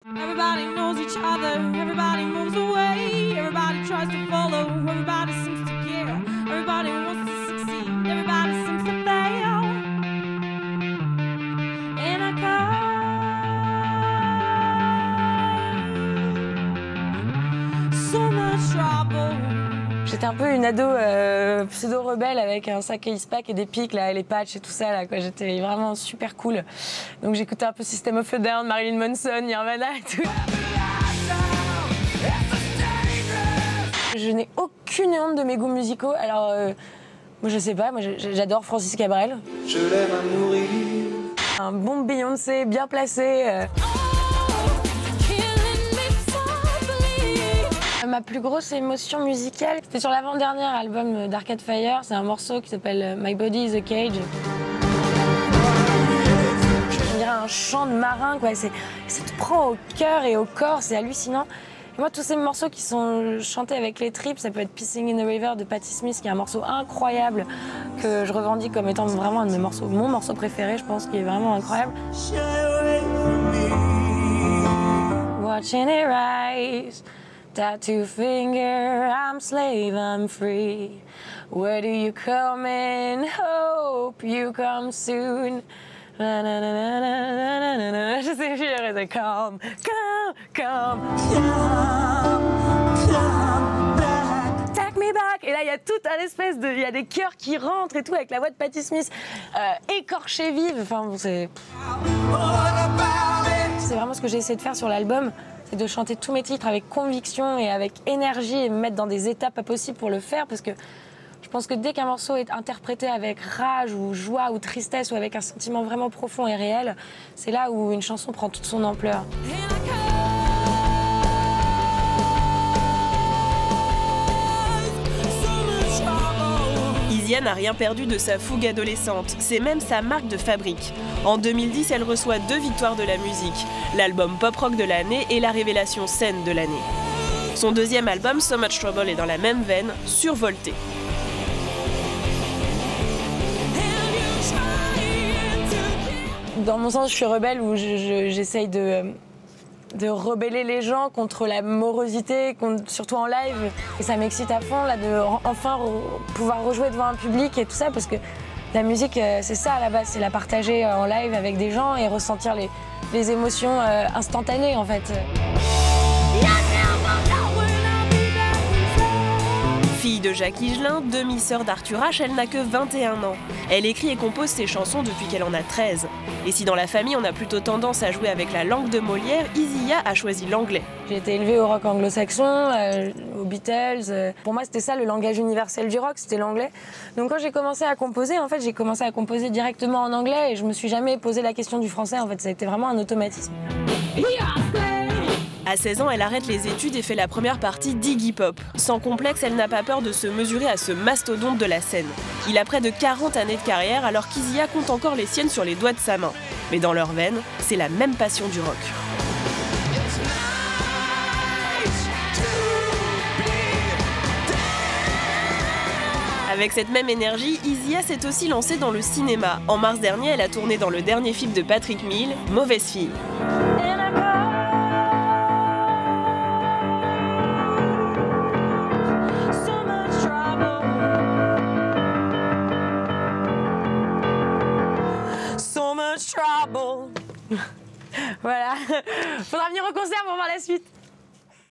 Everybody knows each other, everybody moves away, everybody tries to follow, everybody seems to care, everybody wants to succeed, everybody seems to fail. And I got so much trouble. J'étais un peu une ado pseudo-rebelle avec un sac Ace-Pack et des pics, là, les patchs et tout ça. Là, quoi. J'étais vraiment super cool. Donc j'écoutais un peu System of a Down, Marilyn Manson, Nirvana et tout. Je n'ai aucune honte de mes goûts musicaux. Alors, moi je sais pas, moi j'adore Francis Cabrel. Je l'aime à mourir. Un bon Beyoncé bien placé. Ma plus grosse émotion musicale, c'était sur l'avant-dernier album d'Arcade Fire. C'est un morceau qui s'appelle My Body is a Cage. On dirait un chant de marin, quoi. Ça te prend au cœur et au corps, c'est hallucinant. Et moi, tous ces morceaux qui sont chantés avec les tripes, ça peut être Pissing in the River de Patti Smith, qui est un morceau incroyable que je revendique comme étant vraiment un de mes morceaux, mon morceau préféré, je pense, qui est vraiment incroyable. Watching it rise. Tattoo finger, I'm slave, I'm free. Where do you come in? Hope you come soon. Na, na, na, na, na, na, na, na. Je sais plus, c'est come back. Take me back. Et là, il y a tout un espèce de, il y a des chœurs qui rentrent et tout avec la voix de Patti Smith, écorchée vive. Enfin, bon, c'est vraiment ce que j'ai essayé de faire sur l'album. C'est de chanter tous mes titres avec conviction et avec énergie et me mettre dans des étapes pas possibles pour le faire, parce que je pense que dès qu'un morceau est interprété avec rage ou joie ou tristesse ou avec un sentiment vraiment profond et réel, c'est là où une chanson prend toute son ampleur. Isia n'a rien perdu de sa fougue adolescente, c'est même sa marque de fabrique. En 2010, elle reçoit 2 victoires de la musique, l'album pop-rock de l'année et la révélation scène de l'année. Son deuxième album, So Much Trouble, est dans la même veine, survolté. Dans mon sens, je suis rebelle, où j'essaye de rebeller les gens contre la morosité, surtout en live. Et ça m'excite à fond là, de enfin pouvoir rejouer devant un public et tout ça, parce que la musique, c'est ça à la base, c'est la partager en live avec des gens et ressentir les émotions instantanées en fait. Fille de Jacques Higelin, demi-sœur d'Arthur H, elle n'a que 21 ans. Elle écrit et compose ses chansons depuis qu'elle en a 13. Et si dans la famille on a plutôt tendance à jouer avec la langue de Molière, Isia a choisi l'anglais. J'ai été élevée au rock anglo-saxon, aux Beatles. Pour moi, c'était ça le langage universel du rock, c'était l'anglais. Donc quand j'ai commencé à composer, en fait, j'ai commencé à composer directement en anglais et je me suis jamais posé la question du français. En fait, ça a été vraiment un automatisme. À 16 ans, elle arrête les études et fait la première partie d'Iggy Pop. Sans complexe, elle n'a pas peur de se mesurer à ce mastodonte de la scène. Il a près de 40 années de carrière, alors qu'Isia compte encore les siennes sur les doigts de sa main. Mais dans leurs veines, c'est la même passion du rock. Avec cette même énergie, Isia s'est aussi lancée dans le cinéma. En mars dernier, elle a tourné dans le dernier film de Patrick Mill, Mauvaise fille. Trouble. Voilà. Faudra venir au concert pour voir la suite.